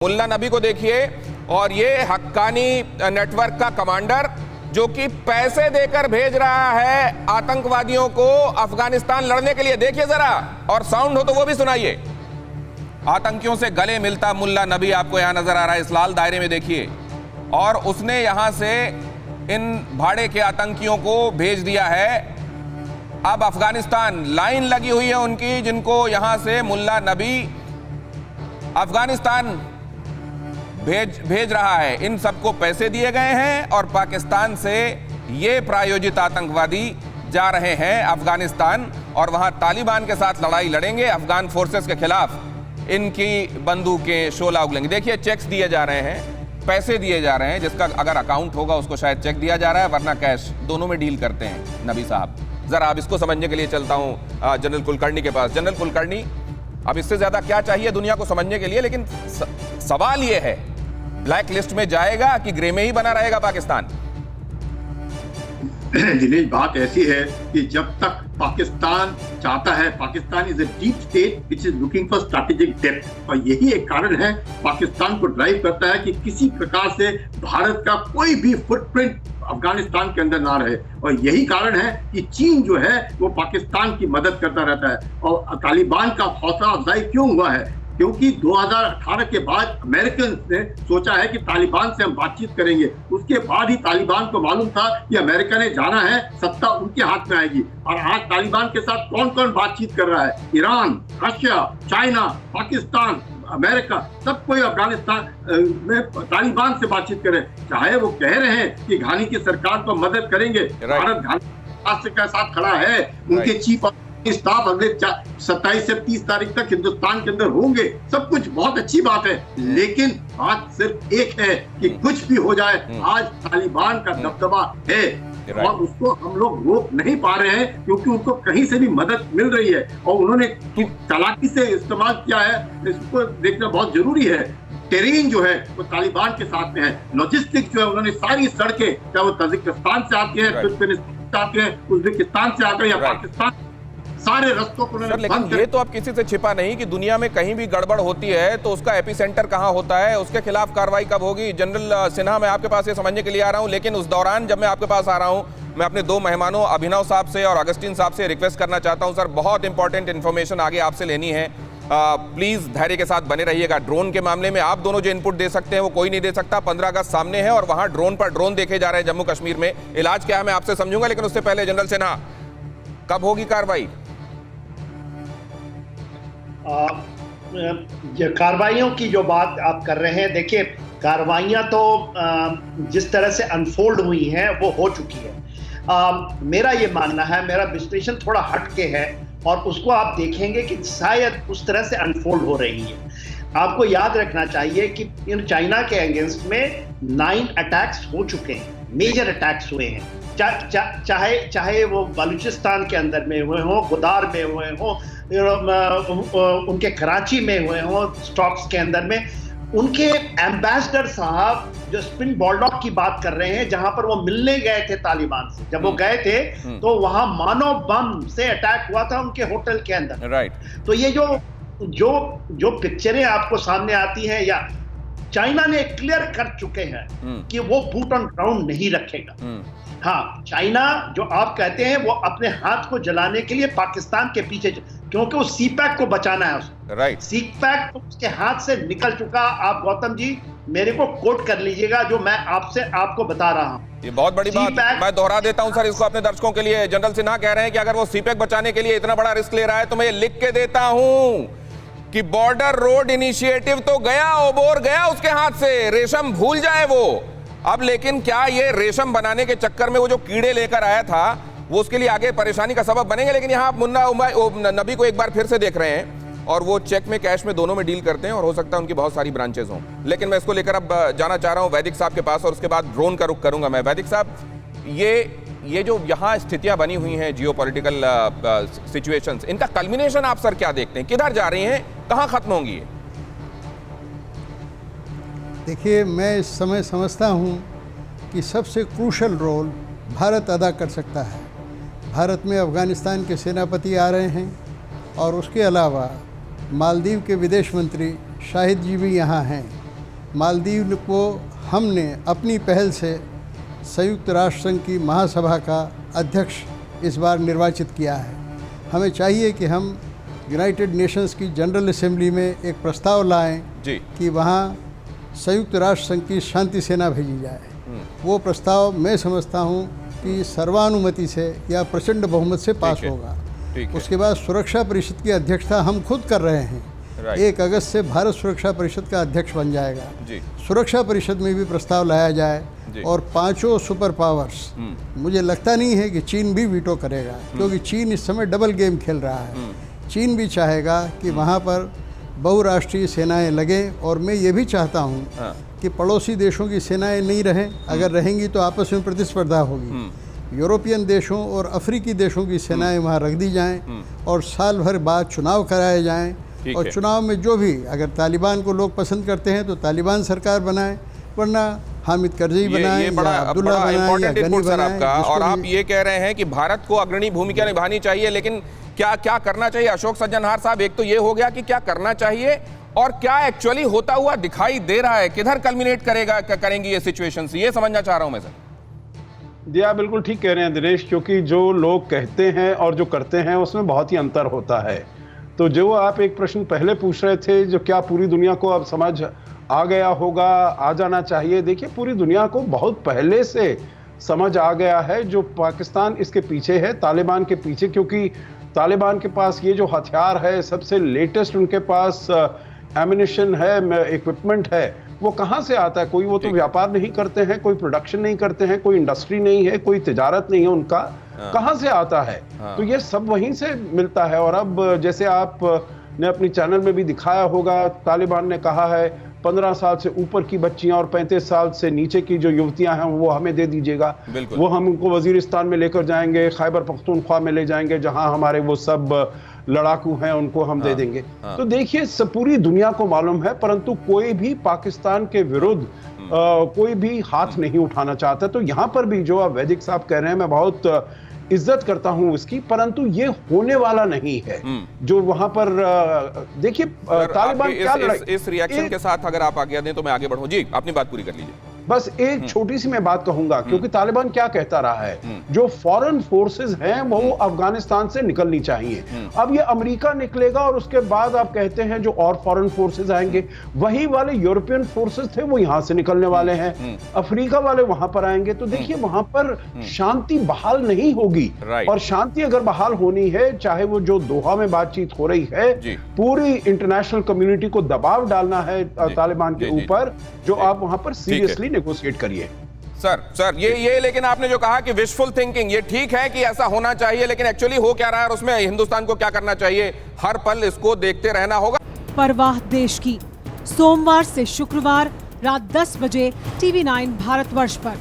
मुल्ला नबी को देखिए, और ये हक्कानी नेटवर्क का कमांडर जो कि पैसे देकर भेज रहा है आतंकवादियों को अफगानिस्तान लड़ने के लिए। देखिए जरा, और साउंड हो तो वो भी सुनाइए। आतंकियों से गले मिलता मुल्ला नबी आपको यहां नजर आ रहा है इस लाल दायरे में, देखिए। और उसने यहां से इन भाड़े के आतंकियों को भेज दिया है। अब अफगानिस्तान, लाइन लगी हुई है उनकी, जिनको यहां से मुल्ला नबी अफगानिस्तान भेज रहा है। इन सबको पैसे दिए गए हैं और पाकिस्तान से ये प्रायोजित आतंकवादी जा रहे हैं अफगानिस्तान, और वहां तालिबान के साथ लड़ाई लड़ेंगे। अफगान फोर्सेस के खिलाफ इनकी बंदूकें शोला उगलेंगी। देखिए, चेक्स दिए जा रहे हैं, पैसे दिए जा रहे हैं, जिसका अगर अकाउंट होगा उसको शायद चेक दिया जा रहा है, वरना कैश। दोनों में डील करते हैं नबी साहब। जरा अब इसको समझने के लिए चलता हूं जनरल कुलकर्णी के पास। जनरल कुलकर्णी, अब इससे ज्यादा क्या चाहिए दुनिया को समझने के लिए, लेकिन सवाल यह है, ब्लैक लिस्ट में जाएगा कि ग्रे में ही बना रहेगा पाकिस्तान? दिनेश, बात ऐसी है कि जब तक पाकिस्तान चाहता है, Pakistan is a deep state which is looking for strategic depth, और यही एक कारण है पाकिस्तान को ड्राइव करता है कि किसी प्रकार से भारत का कोई भी फुटप्रिंट अफगानिस्तान के अंदर ना रहे। और यही कारण है कि चीन जो है वो पाकिस्तान की मदद करता रहता है। और तालिबान का हौसला अफजाई क्यों हुआ है? क्योंकि 2018 के बाद अमेरिकन ने सोचा है कि तालिबान से हम बातचीत करेंगे। उसके बाद ही तालिबान को मालूम था कि अमेरिका ने जाना है, सत्ता उनके हाथ में आएगी। और आज तालिबान के साथ कौन कौन बातचीत कर रहा है? Iran, Russia, China, Pakistan, America, सब कोई अफगानिस्तान में तालिबान से बातचीत करे। चाहे वो कह रहे हैं कि घानी की सरकार को मदद करेंगे, भारत घानी के साथ खड़ा है। उनके चीफ स्टाफ अगले 27 से 30 तारीख तक हिंदुस्तान के अंदर होंगे। सब कुछ बहुत अच्छी बात है, लेकिन बात सिर्फ एक है कि कुछ भी हो जाए, आज तालिबान का दबदबा है और उसको हम लोग रोक नहीं पा रहे हैं, क्योंकि उनको कहीं से भी मदद मिल रही है और उन्होंने चालाकी से इस्तेमाल किया है। इसको देखना बहुत जरूरी है। टेरेन जो है वो तालिबान के साथ में है। लॉजिस्टिक्स जो है, उन्होंने सारी सड़कें, चाहे वो तजिकिस्तान से आती है, तुर्कमेनिस्तान से आती है, उज्बेकिस्तान से आकर या पाकिस्तान, सारे रस्तों को उन्होंने लेकिन ये तो अब किसी से छिपा नहीं कि दुनिया में कहीं भी गड़बड़ होती है तो उसका एपिसेंटर कहां होता है, उसके खिलाफ कार्रवाई कब होगी। जनरल सिन्हा, मैं आपके पास ये समझने के लिए आ रहा हूं, लेकिन उस दौरान जब मैं आपके पास आ रहा हूं, मैं अपने दो मेहमानों अभिनव साहब से और अगस्टिन साहब से रिक्वेस्ट करना चाहता हूं, सर बहुत इंपॉर्टेंट इन्फॉर्मेशन आगे आपसे लेनी है। प्लीज धैर्य के साथ बने रहिएगा। ड्रोन के मामले में आप दोनों जो इनपुट दे सकते हैं वो कोई नहीं दे सकता। 15 अगस्त सामने है और वहां ड्रोन पर ड्रोन देखे जा रहे हैं जम्मू कश्मीर में। इलाज क्या है मैं आपसे समझूंगा, लेकिन उससे पहले जनरल सिन्हा, कब होगी कार्रवाई? कार्रवाइयों की जो बात आप कर रहे हैं, देखिए कार्रवाइयां तो जिस तरह से अनफोल्ड हुई हैं वो हो चुकी है। मेरा ये मानना है, मेरा विश्लेषण थोड़ा हटके है और उसको आप देखेंगे कि शायद उस तरह से अनफोल्ड हो रही है। आपको याद रखना चाहिए कि इन चाइना के अगेंस्ट में 9 अटैक्स हो चुके हैं, मेजर अटैक्स हुए हैं। चाहे वो बलूचिस्तान के अंदर में हुए हों, गुदार में हुए हों, उनके कराची में हुए हों, स्टॉक्स के अंदर में। उनके एम्बेसडर साहब जो स्पिन बॉलडॉग की बात कर रहे हैं, जहां पर वो मिलने गए थे तालिबान से, जब वो गए थे तो वहां मानो बम से अटैक हुआ था उनके होटल के अंदर। राइट। तो ये जो पिक्चरें आपको सामने आती हैं, या चाइना ने क्लियर कर चुके हैं कि वो बूट ऑन ग्राउंड नहीं रखेगा। हाँ, चाइना जो आप कहते हैं वो अपने हाथ को जलाने के लिए पाकिस्तान के पीछे, क्योंकि वो सीपैक को बचाना है उसे। राइट। सीपैक तो उसके हाथ से निकल चुका। आप गौतम जी मेरे को कोट कर लीजिएगा जो मैं आपको बता रहा हूं। ये बहुत बड़ी बात मैं दोहरा देता हूं सर इसको अपने दर्शकों के लिए। जनरल सिन्हा कह रहे हैं कि अगर वो सीपैक बचाने के लिए इतना बड़ा रिस्क ले रहा है तो मैं ये लिख के देता हूं कि बॉर्डर रोड इनिशिएटिव तो गया, ओबोर गया उसके हाथ से, रेशम भूल जाए वो अब। लेकिन क्या ये रेशम बनाने के चक्कर में वो जो कीड़े लेकर आया था वो उसके लिए आगे परेशानी का सबब बनेंगे? लेकिन यहाँ मुन्ना नबी को एक बार फिर से देख रहे हैं और वो चेक में, कैश में, दोनों में डील करते हैं और हो सकता है उनकी बहुत सारी ब्रांचेस हों। लेकिन मैं इसको लेकर अब जाना चाह रहा हूँ वैदिक साहब के पास और उसके बाद ड्रोन का रुख करूंगा मैं। वैदिक साहब, ये जो यहाँ स्थितियां बनी हुई हैं, जियोपॉलिटिकल सिचुएशंस, इनका कल्मिनेशन आप सर क्या देखते हैं? किधर जा रही हैं, कहाँ खत्म होंगी ये? देखिए, मैं इस समय समझता हूँ कि सबसे क्रूशल रोल भारत अदा कर सकता है। भारत में अफ़गानिस्तान के सेनापति आ रहे हैं और उसके अलावा मालदीव के विदेश मंत्री शाहिद जी भी यहाँ हैं। मालदीव को हमने अपनी पहल से संयुक्त राष्ट्र संघ की महासभा का अध्यक्ष इस बार निर्वाचित किया है। हमें चाहिए कि हम यूनाइटेड नेशंस की जनरल असेंबली में एक प्रस्ताव लाएं जी। कि वहाँ संयुक्त राष्ट्र संघ की शांति सेना भेजी जाए। वो प्रस्ताव मैं समझता हूँ कि सर्वानुमति से या प्रचंड बहुमत से पास होगा। उसके बाद सुरक्षा परिषद की अध्यक्षता हम खुद कर रहे हैं। 1 अगस्त से भारत सुरक्षा परिषद का अध्यक्ष बन जाएगा जी। सुरक्षा परिषद में भी प्रस्ताव लाया जाए और 5 सुपर पावर्स, मुझे लगता नहीं है कि चीन भी वीटो करेगा, क्योंकि चीन इस समय डबल गेम खेल रहा है। चीन भी चाहेगा कि वहाँ पर बहुराष्ट्रीय सेनाएं लगें, और मैं ये भी चाहता हूँ कि पड़ोसी देशों की सेनाएं नहीं रहें। अगर रहेंगी तो आपस में प्रतिस्पर्धा होगी। यूरोपियन देशों और अफ्रीकी देशों की सेनाएं वहाँ रख दी जाएं और साल भर बाद चुनाव कराए जाएं, और चुनाव में जो भी, अगर तालिबान को लोग पसंद करते हैं तो तालिबान सरकार बनाएं, वरना हामिद करज़ई बनाएं या अब्दुल्ला बनाएं या गनी बनाएं। और आप ये कह रहे हैं कि भारत को अग्रणी भूमिका निभानी चाहिए, लेकिन क्या क्या करना चाहिए? अशोक सज्जनहार साहब, एक तो ये हो गया कि क्या करना चाहिए, और क्या एक्चुअली होता हुआ दिखाई दे रहा है, किधर कल्मिनेट करेंगी ये सिचुएशंस, ये समझना चाह रहा हूं मैं सर। जी आप बिल्कुल ठीक कह रहे हैं दिनेश, क्योंकि जो लोग कहते हैं और जो करते हैं उसमें बहुत ही अंतर होता है। तो जो आप एक प्रश्न पहले पूछ रहे थे, जो क्या पूरी दुनिया को अब समझ आ गया होगा, आ जाना चाहिए, देखिए पूरी दुनिया को बहुत पहले से समझ आ गया है जो पाकिस्तान इसके पीछे है, तालिबान के पीछे, क्योंकि तालिबान के पास ये जो हथियार है, सबसे लेटेस्ट उनके पास एमिनेशन है, इक्विपमेंट है, वो कहाँ से आता है? कोई वो तो व्यापार नहीं करते हैं, कोई प्रोडक्शन नहीं करते हैं, कोई इंडस्ट्री नहीं है, कोई तिजारत नहीं है उनका, कहाँ से आता है? तो ये सब वहीं से मिलता है। और अब जैसे आप ने अपनी चैनल में भी दिखाया होगा, तालिबान ने कहा है 15 साल से ऊपर की बच्चियां और 35 साल से नीचे की जो युवतियां हैं वो हमें दे दीजिएगा, वो हम उनको वजीरिस्तान में लेकर जाएंगे, खैबर पख्तूनख्वा में ले जाएंगे, जहां हमारे वो सब लड़ाकू हैं उनको हम दे देंगे। तो देखिए पूरी दुनिया को मालूम है, परंतु कोई भी पाकिस्तान के विरुद्ध कोई भी हाथ नहीं उठाना चाहता। तो यहाँ पर भी जो आप वैदिक साहब कह रहे हैं, मैं बहुत इज्जत करता हूं उसकी, परंतु ये होने वाला नहीं है। जो वहां पर देखिए तालिबान क्या इस रिएक्शन के साथ अगर आप आगे दें तो मैं आगे बढ़ूं। जी अपनी बात पूरी कर लीजिए। बस एक छोटी सी मैं बात कहूंगा, क्योंकि तालिबान क्या कहता रहा है, जो फॉरेन फोर्सेस हैं वो अफगानिस्तान से निकलनी चाहिए। अब ये अमेरिका निकलेगा और उसके बाद आप कहते हैं जो और फॉरेन फोर्सेस आएंगे, वही वाले यूरोपियन फोर्सेस थे वो यहां से निकलने वाले हैं, अफ्रीका वाले वहां पर आएंगे। तो देखिए वहां पर शांति बहाल नहीं होगी, और शांति अगर बहाल होनी है, चाहे वो जो दोहा में बातचीत हो रही है, पूरी इंटरनेशनल कम्युनिटी को दबाव डालना है तालिबान के ऊपर, जो आप वहां पर सीरियसली नेगोशिएट करिए। सर ये लेकिन आपने जो कहा कि विशफुल थिंकिंग, ये ठीक है कि ऐसा होना चाहिए, लेकिन एक्चुअली हो क्या रहा है और उसमें हिंदुस्तान को क्या करना चाहिए, हर पल इसको देखते रहना होगा। परवाह देश की, सोमवार से शुक्रवार रात 10 बजे TV9 भारतवर्ष पर।